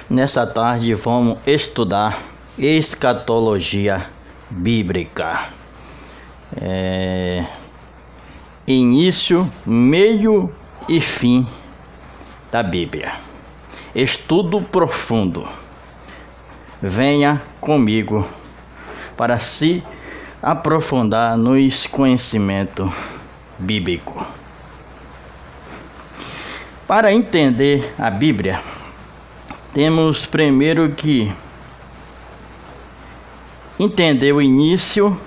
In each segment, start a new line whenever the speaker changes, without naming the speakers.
Nessa tarde vamos estudar escatologia bíblica. Início, meio e fim da Bíblia. Estudo profundo. Venha comigo para se aprofundar nos conhecimentos bíblicos. Para entender a Bíblia, temos primeiro que entender o início,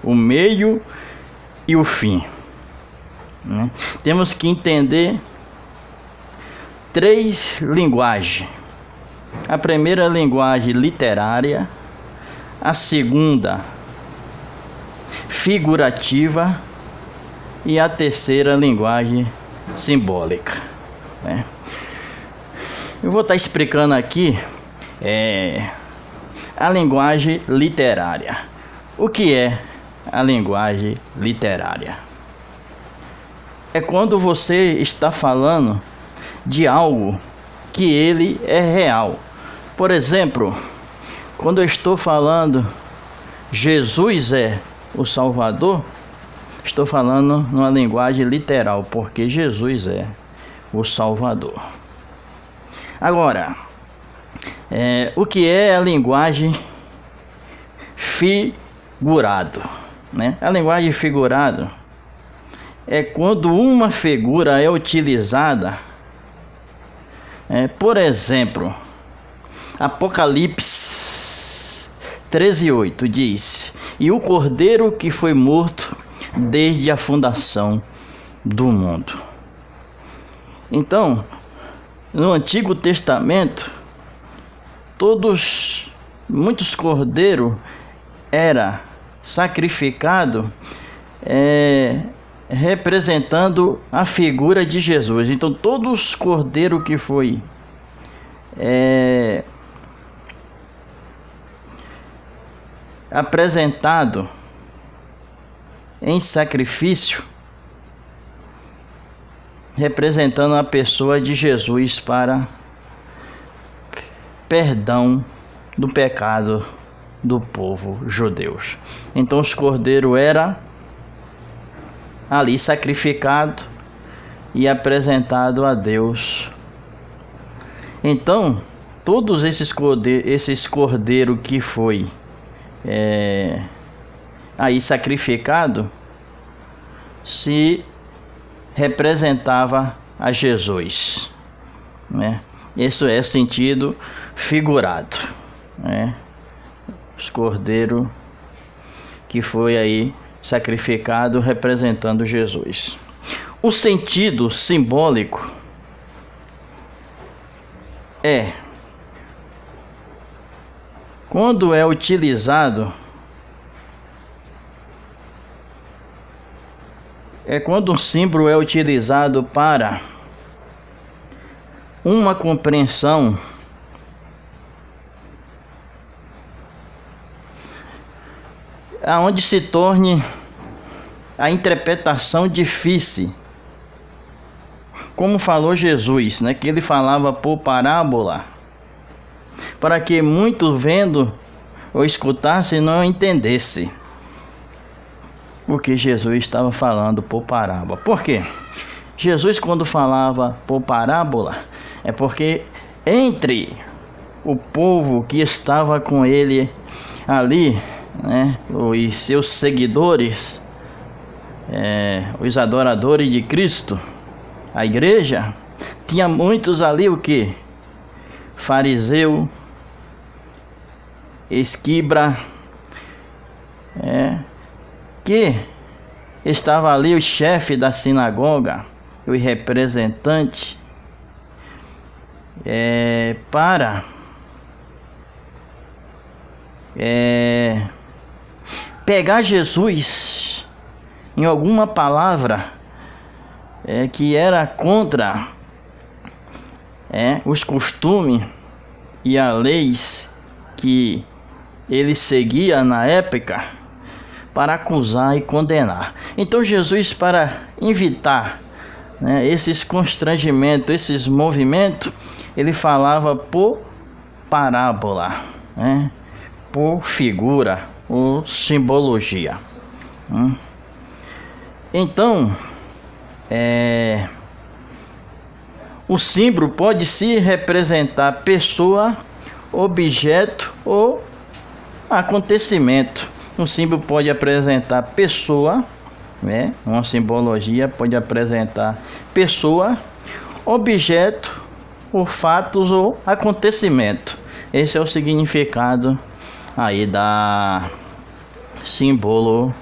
o meio e o fim. Temos que entender três linguagens. A primeira linguagem literária, a segunda figurativa e a terceira linguagem simbólica. Eu vou estar explicando aqui a linguagem literária. O que é a linguagem literária? É quando você está falando de algo que ele é real. Por exemplo, quando eu estou falando Jesus é o Salvador, estou falando numa linguagem literal, porque Jesus é o Salvador. Agora, o que é a linguagem figurado? A linguagem figurado é quando uma figura é utilizada. Por exemplo, Apocalipse 13:8 diz: "E o cordeiro que foi morto desde a fundação do mundo." Então, no Antigo Testamento, muitos cordeiros era sacrificado representando a figura de Jesus. Então, todos os cordeiros que foi apresentado em sacrifício, representando a pessoa de Jesus para perdão do pecado do povo judeu. Então os cordeiros eram ali sacrificado e apresentado a Deus. Então todos esses cordeiros que foi aí sacrificado se representava a Jesus, Isso é sentido figurado, Os cordeiros que foi aí sacrificado representando Jesus. O sentido simbólico é quando é utilizado, quando um símbolo é utilizado para uma compreensão aonde se torne a interpretação difícil, como falou Jesus, que ele falava por parábola, para que muitos vendo ou escutassem não entendesse o que Jesus estava falando por parábola. Por quê? Jesus, quando falava por parábola, é porque entre o povo que estava com ele ali, os seus seguidores, os adoradores de Cristo, a igreja, tinha muitos ali o que? Fariseu, escriba, que estava ali o chefe da sinagoga, o representante, para pegar Jesus em alguma palavra que era contra os costumes e as leis que ele seguia na época, para acusar e condenar. Então Jesus, para evitar esses constrangimentos, esses movimentos, ele falava por parábola, né? Por figura ou simbologia. Então, o símbolo pode se representar pessoa, objeto ou acontecimento. Um símbolo pode apresentar pessoa, né? Uma simbologia pode apresentar pessoa, objeto, ou fatos ou acontecimento. Esse é o significado aí da símbolo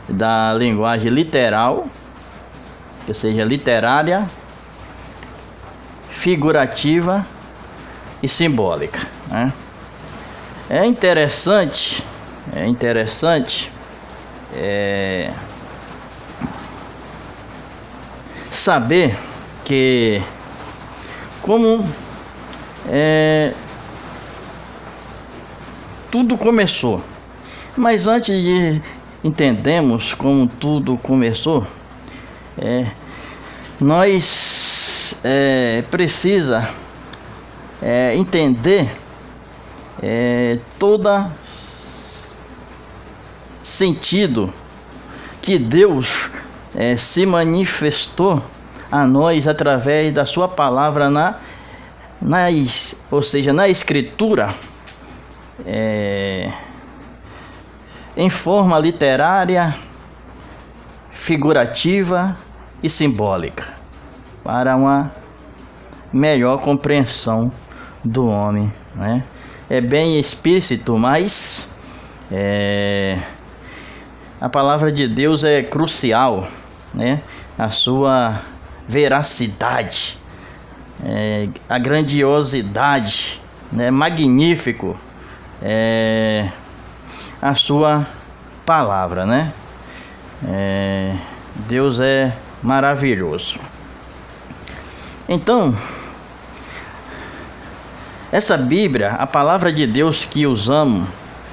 da linguagem literal, ou seja, literária, figurativa e simbólica, né? É interessante saber que como tudo começou. Mas antes de entendermos como tudo começou, nós precisa entender todo sentido que Deus se manifestou a nós através da sua palavra ou seja, na escritura, em forma literária, figurativa e simbólica, para uma melhor compreensão do homem, né? É bem explícito, mas a palavra de Deus é crucial, né? A sua veracidade, a grandiosidade, né? Magnífico, a sua palavra, né? Deus é maravilhoso. Então, essa Bíblia, a palavra de Deus que usamos,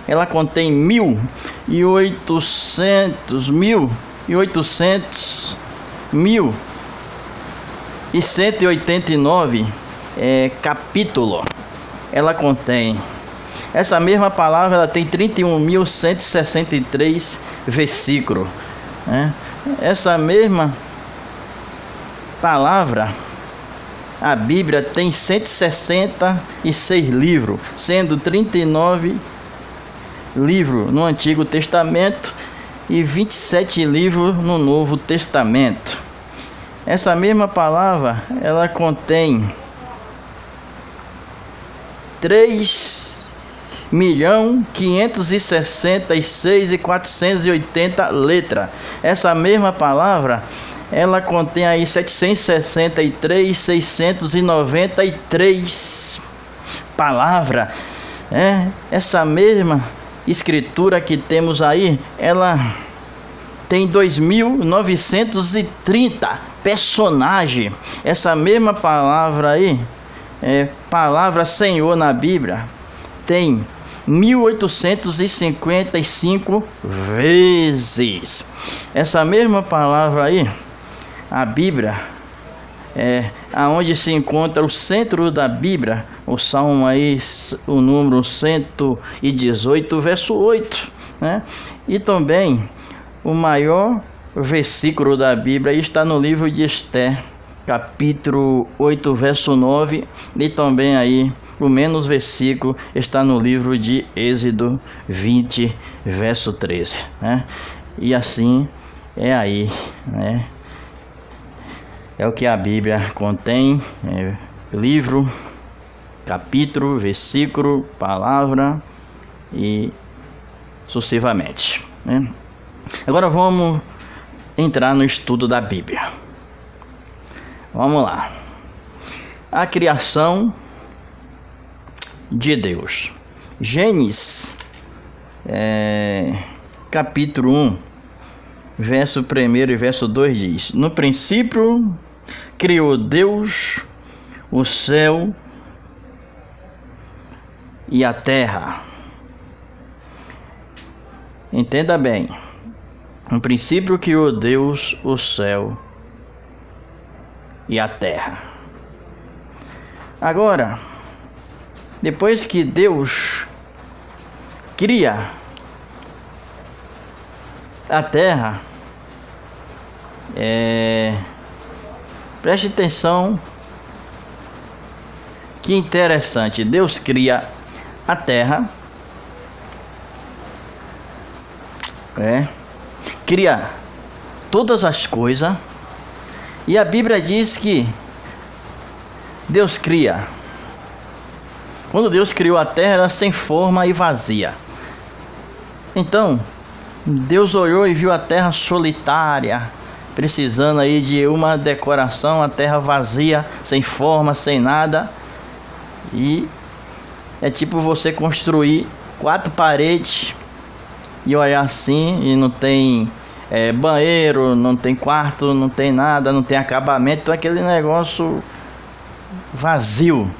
ela contém 1.189 capítulos. Ela contém. Essa mesma palavra, ela tem 31.163 versículos, né? Essa mesma palavra, a Bíblia tem 166 livros, sendo 39 livros no Antigo Testamento e 27 livros no Novo Testamento. Essa mesma palavra, ela contém 3.566.480 letras. Essa mesma palavra, ela contém aí 763.693 palavras. Essa mesma escritura que temos aí, ela tem 2.930 personagens. Essa mesma palavra aí, palavra Senhor na Bíblia, tem 1.855 vezes. Essa mesma palavra aí, a Bíblia, aonde se encontra o centro da Bíblia, o Salmo aí, o número 118, verso 8, né? E também o maior versículo da Bíblia está no livro de Esther, capítulo 8, verso 9, e também aí o menos versículo está no livro de Êxodo 20, verso 13, né? E assim é aí, né? É o que a Bíblia contém, livro, capítulo, versículo, palavra e sucessivamente, né? Agora vamos entrar no estudo da Bíblia. Vamos lá. A criação de Deus. Gênesis, capítulo 1, verso 1 e verso 2 diz: no princípio criou Deus o céu e a terra. Entenda bem. No princípio criou Deus o céu e a terra. Agora, Depois que Deus cria a terra, preste atenção, que interessante. Deus cria a terra, cria todas as coisas, e a Bíblia diz que Deus cria. Quando Deus criou a terra, era sem forma e vazia. Então, Deus olhou e viu a terra solitária, precisando aí de uma decoração, a terra vazia, sem forma, sem nada. E é tipo você construir 4 paredes e olhar assim e não tem banheiro, não tem quarto, não tem nada, não tem acabamento, então aquele negócio vazio,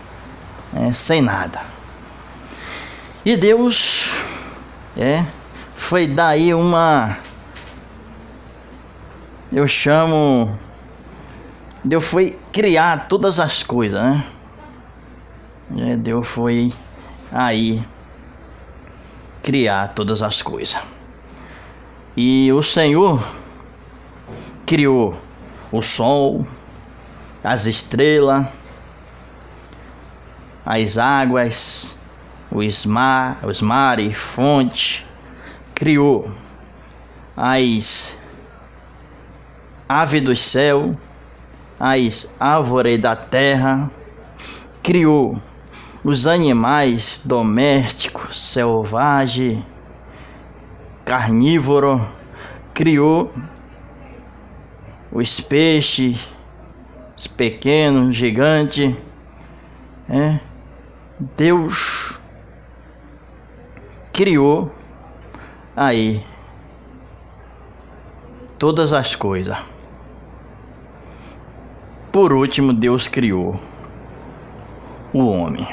sem nada. E Deus foi daí Deus foi criar todas as coisas, né? Deus foi aí criar todas as coisas. E o Senhor criou o sol, as estrelas, as águas, os mares, fontes, criou as aves do céu, as árvores da terra, criou os animais domésticos, selvagens, carnívoros, criou os peixes, os pequenos, gigantes. Deus criou aí todas as coisas. Por último, Deus criou o homem.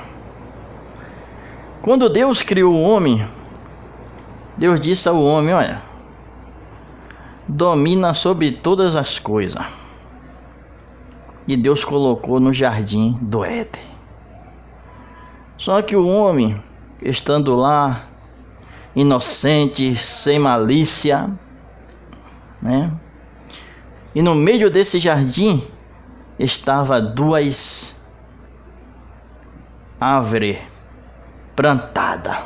Quando Deus criou o homem, Deus disse ao homem: olha, domina sobre todas as coisas. E Deus colocou no jardim do Éden. Só que o homem, estando lá, inocente, sem malícia, e no meio desse jardim estava 2 árvores plantadas,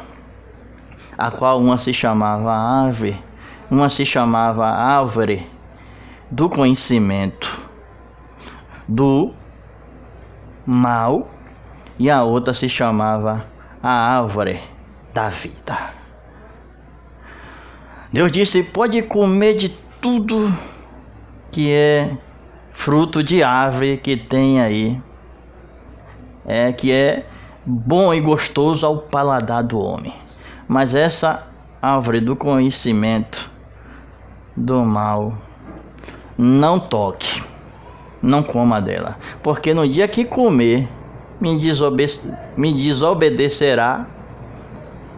a qual uma se chamava árvore do conhecimento do mal, e a outra se chamava a árvore da vida. Deus disse: pode comer de tudo que é fruto de árvore que tem aí, que é bom e gostoso ao paladar do homem, mas essa árvore do conhecimento do mal, não toque, não coma dela, porque no dia que comer, me desobedecerá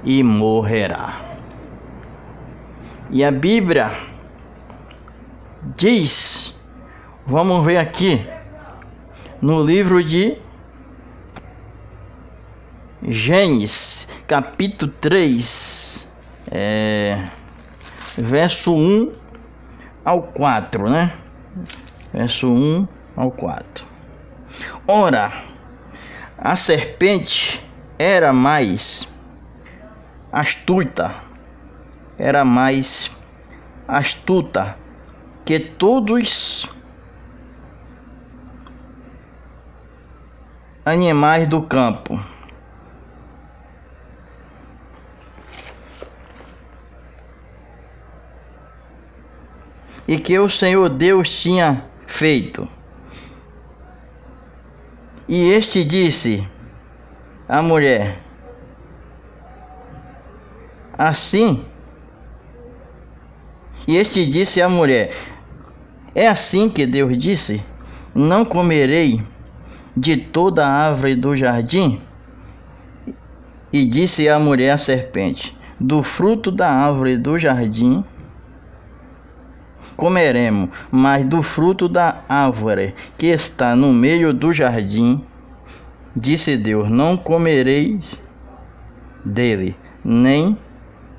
e morrerá. E a Bíblia diz, vamos ver aqui, no livro de Gênesis, capítulo 3, verso 1 ao 4, Verso 1 ao 4. Ora, a serpente era mais astuta que todos animais do campo, e que o Senhor Deus tinha feito. E este disse à mulher: é assim que Deus disse: não comerei de toda a árvore do jardim? E disse a mulher à serpente: do fruto da árvore do jardim comeremos, mas do fruto da árvore que está no meio do jardim disse Deus: não comereis dele, nem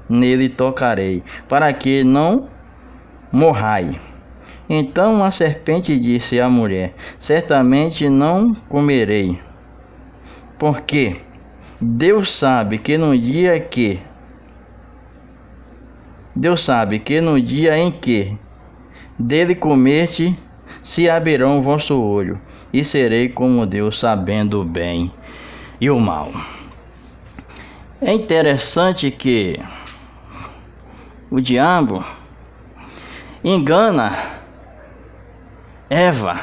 nele tocarei, para que não morrai. Então a serpente disse à mulher: certamente não comerei, porque Deus sabe que no dia em que dele comeste, se abrirão o vosso olho, e serei como Deus, sabendo o bem e o mal. É interessante que o diabo engana Eva,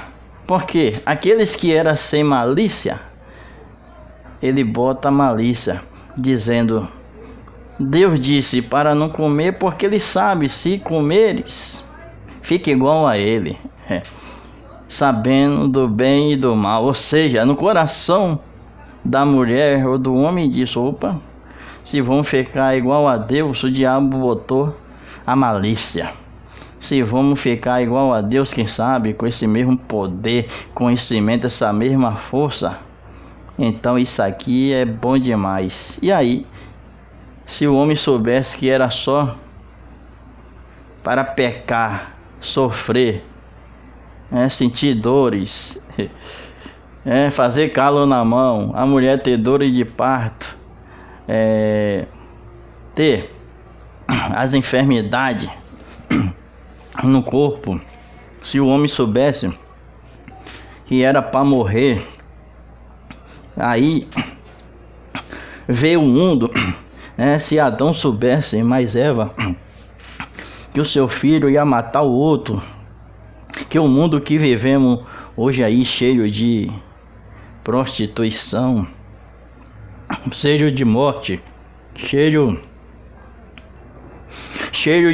porque aqueles que eram sem malícia, ele bota malícia, dizendo: Deus disse para não comer, porque ele sabe, se comeres, fica igual a ele, sabendo do bem e do mal. Ou seja, no coração da mulher ou do homem diz: opa, se vão ficar igual a Deus, o diabo botou a malícia. Se vamos ficar igual a Deus, quem sabe, com esse mesmo poder, conhecimento, essa mesma força, então isso aqui é bom demais. E aí, se o homem soubesse que era só para pecar, sofrer, sentir dores, fazer calo na mão, a mulher ter dores de parto, ter as enfermidades no corpo, se o homem soubesse que era para morrer, aí veio o mundo, se Adão soubesse, mais Eva, que o seu filho ia matar o outro, que o mundo que vivemos hoje aí, cheio de prostituição, cheio de morte, cheio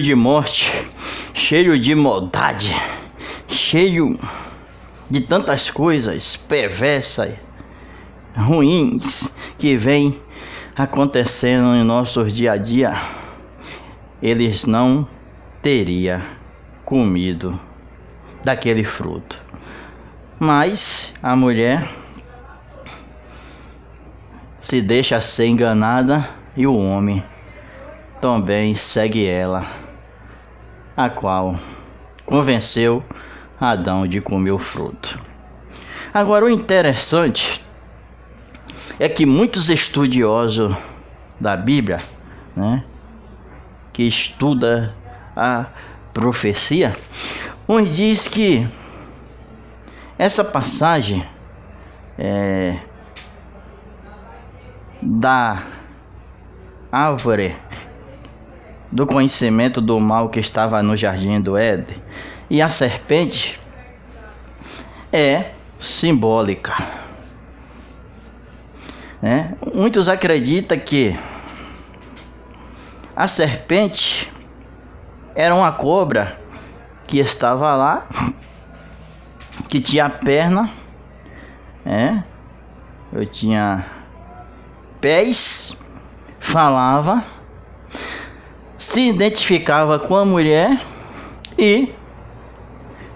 de morte, cheio de maldade, cheio de tantas coisas perversas, ruins, que vem acontecendo em nossos dia a dia, eles não teriam comido daquele fruto. Mas a mulher se deixa ser enganada e o homem também segue ela, a qual convenceu Adão de comer o fruto. Agora, o interessante é que muitos estudiosos da Bíblia, que estuda a profecia, uns diz que essa passagem da árvore do conhecimento do mal que estava no jardim do Éden e a serpente é simbólica. Muitos acreditam que a serpente era uma cobra que estava lá, que tinha perna, eu tinha pés, falava, se identificava com a mulher e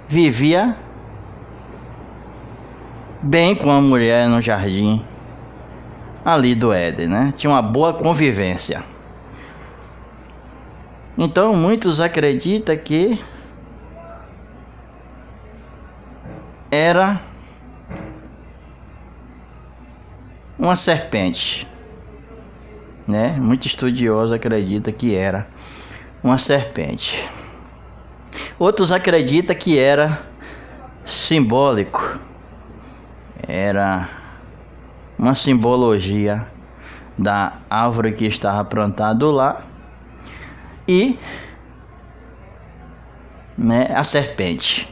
vivia bem com a mulher no jardim ali do Éden, Tinha uma boa convivência. Então muitos acreditam que era uma serpente, Muito estudioso acredita que era uma serpente. Outros acreditam que era simbólico, era uma simbologia da árvore que estava plantada lá e a serpente.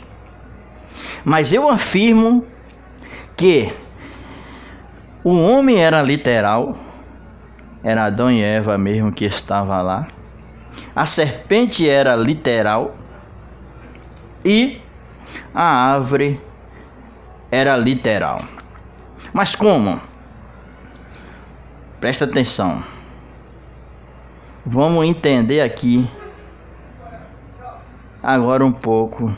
Mas eu afirmo que o homem era literal, era Adão e Eva mesmo que estava lá. A serpente era literal e a árvore era literal. Mas como? Presta atenção. Vamos entender aqui agora um pouco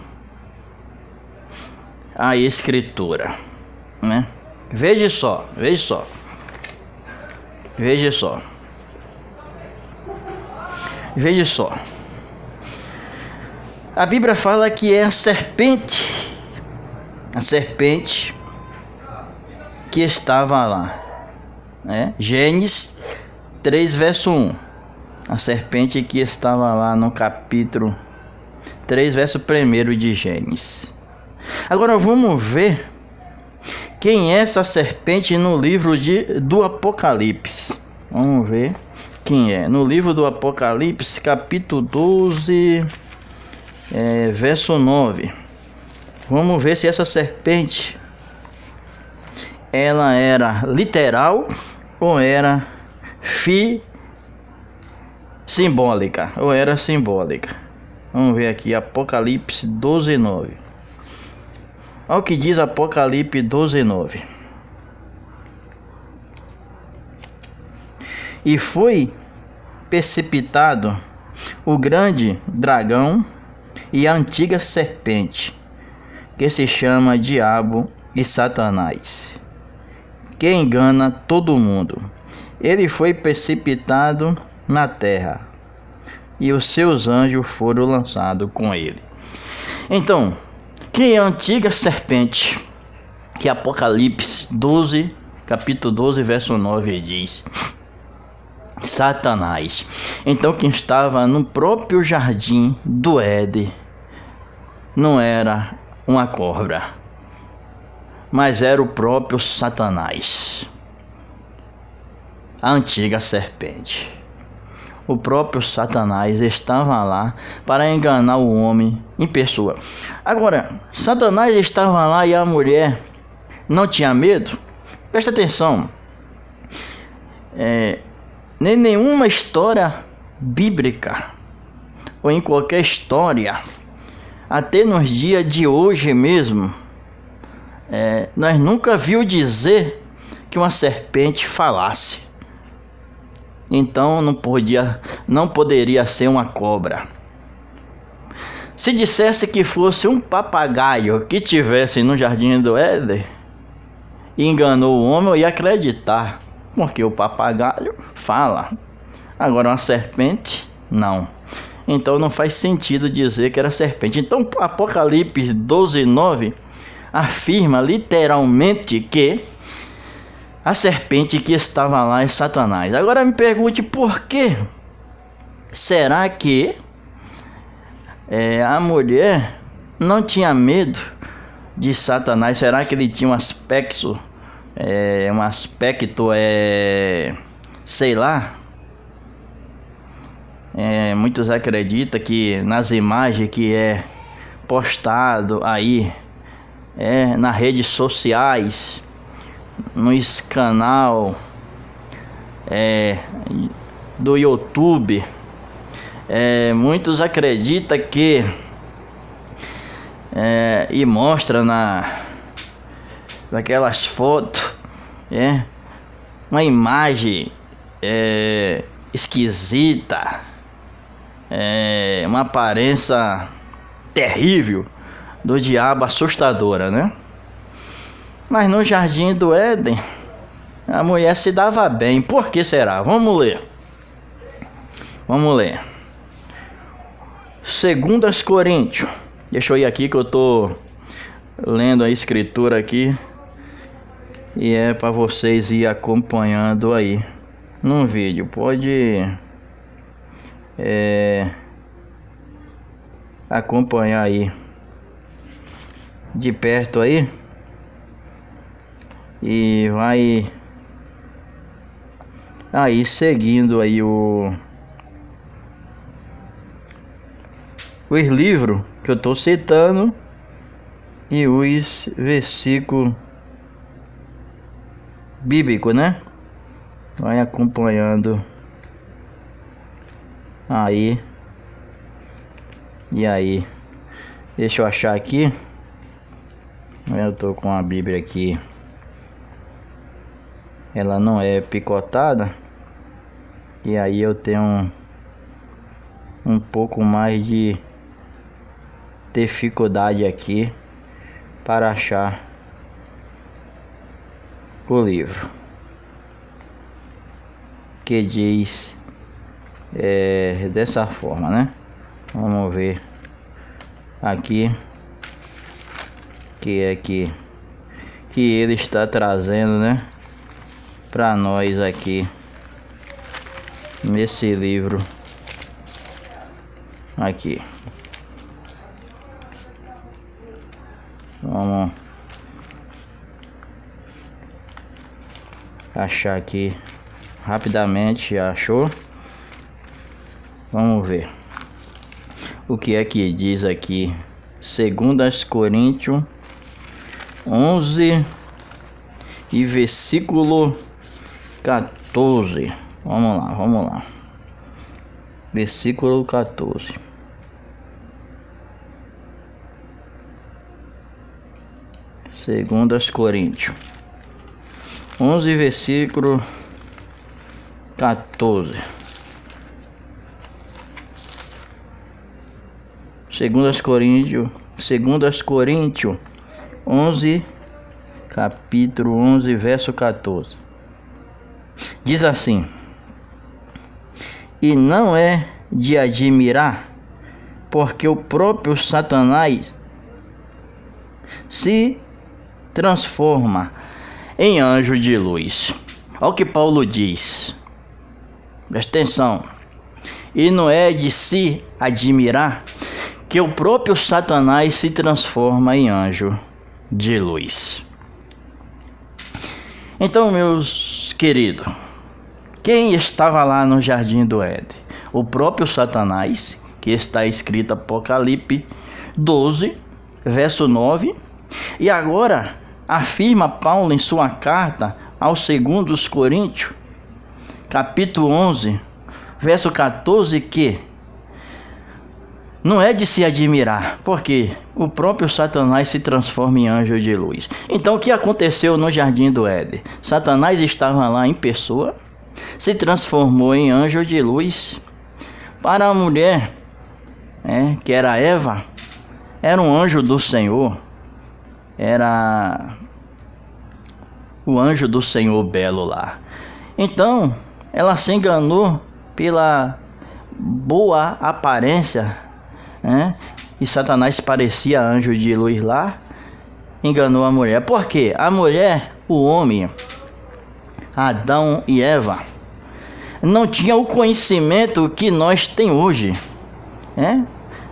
a escritura, Veja só. A Bíblia fala que é a serpente que estava lá, né? Gênesis 3, verso 1. A serpente que estava lá no capítulo 3, verso 1 de Gênesis. Agora vamos ver quem é essa serpente no livro do Apocalipse. Vamos ver quem é. No livro do Apocalipse, capítulo 12, verso 9. Vamos ver se essa serpente ela era literal ou era simbólica. Vamos ver aqui, Apocalipse 12, 9. Olha o que diz Apocalipse 12, 9. E foi precipitado o grande dragão e a antiga serpente, que se chama Diabo e Satanás, que engana todo mundo. Ele foi precipitado na terra, e os seus anjos foram lançados com ele. Então, quem é a antiga serpente? Que Apocalipse 12, capítulo 12, verso 9 diz: Satanás. Então, quem estava no próprio jardim do Éden não era uma cobra, mas era o próprio Satanás, a antiga serpente. O próprio Satanás estava lá para enganar o homem em pessoa. Agora, Satanás estava lá e a mulher não tinha medo? Presta atenção. Nem nenhuma história bíblica ou em qualquer história, até nos dias de hoje mesmo, nós nunca viu dizer que uma serpente falasse. Então não poderia ser uma cobra. Se dissesse que fosse um papagaio que tivesse no jardim do Éden e enganou o homem, eu ia acreditar, porque o papagaio fala. Agora uma serpente, não. Então não faz sentido dizer que era serpente. Então Apocalipse 12, 9 afirma literalmente que a serpente que estava lá é Satanás. Agora me pergunte por quê? Será que a mulher não tinha medo de Satanás? Será que ele tinha um aspecto, sei lá? Muitos acreditam que nas imagens que é postado aí nas redes sociais, nos canal do YouTube, muitos acreditam que e mostra naquelas fotos uma imagem esquisita, uma aparência terrível do diabo, assustadora, né? Mas no jardim do Éden, a mulher se dava bem. Por que será? Vamos ler. 2 Coríntios. Deixa eu ir aqui que eu estou lendo a escritura aqui. E é para vocês ir acompanhando aí no vídeo. Pode acompanhar aí de perto aí. E vai aí seguindo aí os livros que eu estou citando e os versículos bíblicos, né? Vai acompanhando aí. E aí, deixa eu achar aqui. Eu tô com a Bíblia aqui. Ela não é picotada. E aí eu tenho um pouco mais de dificuldade aqui para achar o livro, que diz dessa forma, né? Vamos ver aqui que é que ele está trazendo, né, para nós aqui nesse livro aqui. Vamos achar aqui rapidamente. Achou? Vamos ver o que é que diz aqui. 2 Coríntios 11 e versículo 14. Vamos lá. Versículo 14. Segundas Coríntios 11, versículo 14. Segundas Coríntios 11, capítulo 11, verso 14. Diz assim: e não é de admirar, porque o próprio Satanás se transforma em anjo de luz. Olha o que Paulo diz. Presta atenção. E não é de se admirar que o próprio Satanás se transforma em anjo de luz. Então, meus queridos, quem estava lá no jardim do Éden? O próprio Satanás, que está escrito Apocalipse 12, verso 9. E agora afirma Paulo em sua carta aos 2 Coríntios, capítulo 11, verso 14, que não é de se admirar, porque o próprio Satanás se transforma em anjo de luz. Então, o que aconteceu no jardim do Éden? Satanás estava lá em pessoa, se transformou em anjo de luz. Para a mulher, que era Eva, era um anjo do Senhor, era o anjo do Senhor belo lá. Então, ela se enganou pela boa aparência, e Satanás parecia anjo de luz lá, enganou a mulher. Por quê? A mulher, o homem, Adão e Eva, não tinham o conhecimento que nós temos hoje.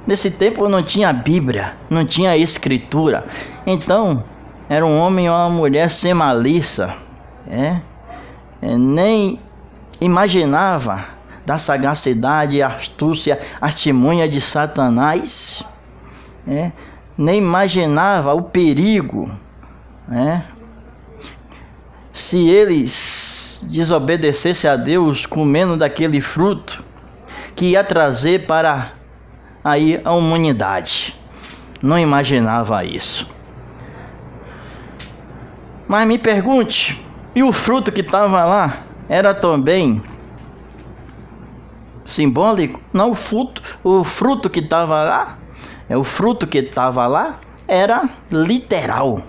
Nesse tempo não tinha Bíblia, não tinha Escritura. Então, era um homem ou uma mulher sem malícia, nem imaginava da sagacidade, astúcia, artimanha de Satanás, nem imaginava o perigo, se eles desobedecessem a Deus comendo daquele fruto que ia trazer para aí a humanidade. Não imaginava isso. Mas me pergunte, e o fruto que estava lá era também simbólico? Não, o fruto que estava lá, era literal.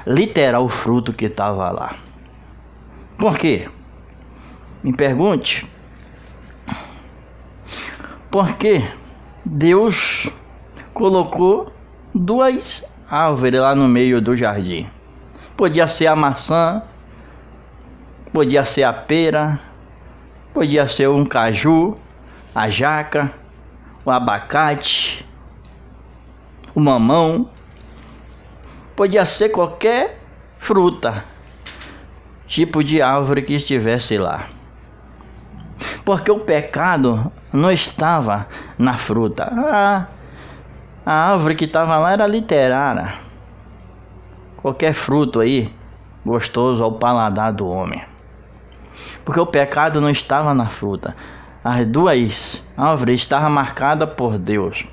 Literal o fruto que estava lá. Por quê? Me pergunte. Porque Deus colocou 2 árvores lá no meio do jardim. Podia ser a maçã, podia ser a pera, podia ser um caju, a jaca, o abacate, o mamão. Podia ser qualquer fruta, tipo de árvore que estivesse lá. Porque o pecado não estava na fruta. A árvore que estava lá era literária. Qualquer fruto aí, gostoso ao paladar do homem. Porque o pecado não estava na fruta. As 2 árvores estavam marcadas por Deus,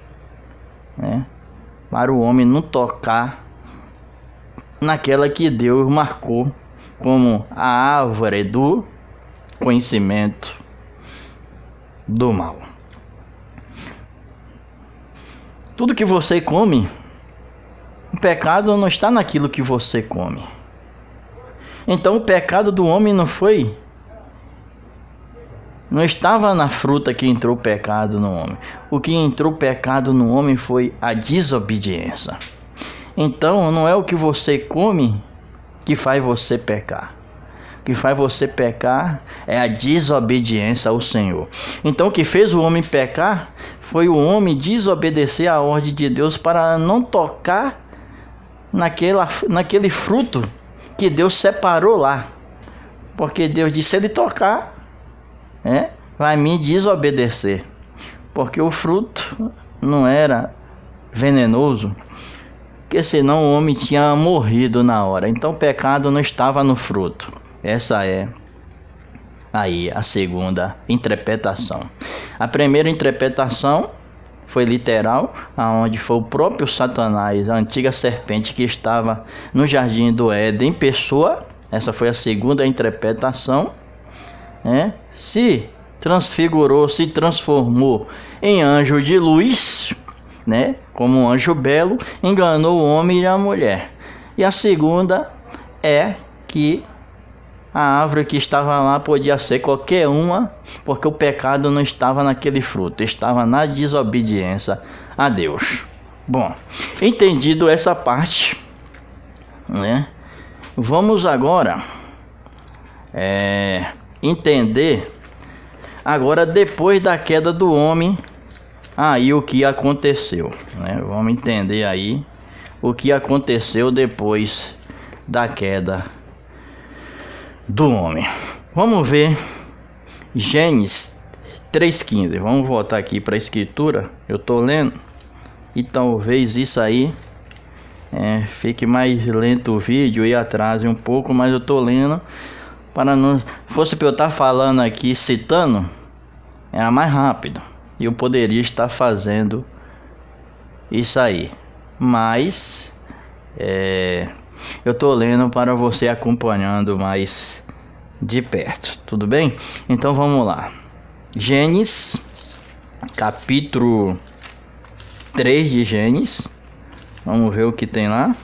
para o homem não tocar naquela que Deus marcou como a árvore do conhecimento do mal. Tudo que você come, o pecado não está naquilo que você come. Então o pecado do homem não estava na fruta que entrou o pecado no homem. O que entrou o pecado no homem foi a desobediência. Então não é o que você come que faz você pecar. O que faz você pecar é a desobediência ao Senhor. Então o que fez o homem pecar foi o homem desobedecer à ordem de Deus para não tocar naquele fruto que Deus separou lá. Porque Deus disse, se ele tocar, vai me desobedecer. Porque o fruto não era venenoso, porque senão o homem tinha morrido na hora. Então o pecado não estava no fruto. Essa é aí a segunda interpretação. A primeira interpretação foi literal, aonde foi o próprio Satanás, a antiga serpente que estava no jardim do Éden em pessoa. Essa foi a segunda interpretação. Se transfigurou, se transformou em anjo de luz, como um anjo belo, enganou o homem e a mulher. E a segunda é que a árvore que estava lá podia ser qualquer uma, porque o pecado não estava naquele fruto, estava na desobediência a Deus. Bom, entendido essa parte, vamos agora entender agora depois da queda do homem, aí o que aconteceu, Vamos entender aí o que aconteceu depois da queda do homem. Vamos ver Gênesis 3,15. Vamos voltar aqui para a escritura. Eu estou lendo e talvez isso aí fique mais lento o vídeo e atrase um pouco, mas eu estou lendo para não fosse para eu estar falando aqui citando, era mais rápido e eu poderia estar fazendo isso aí, mas eu estou lendo para você acompanhando mais de perto, tudo bem? Então vamos lá. Gênesis, capítulo 3 de Gênesis. Vamos ver o que tem lá.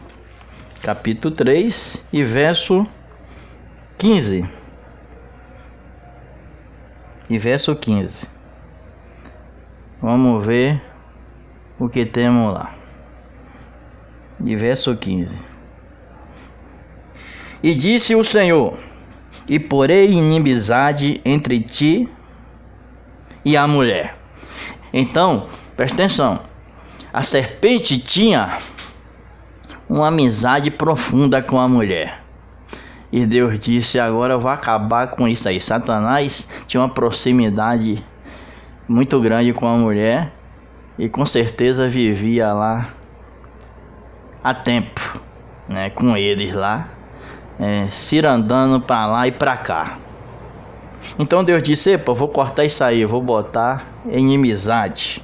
Capítulo 3 e verso 15. E verso 15. Vamos ver o que temos lá. E verso 15. E disse o Senhor: e porei inimizade entre ti e a mulher. Então, presta atenção. A serpente tinha uma amizade profunda com a mulher. E Deus disse, agora eu vou acabar com isso aí. Satanás tinha uma proximidade muito grande com a mulher. E com certeza vivia lá há tempo, com eles lá. Cirandando para lá e para cá. Então Deus disse, vou cortar isso aí, vou botar inimizade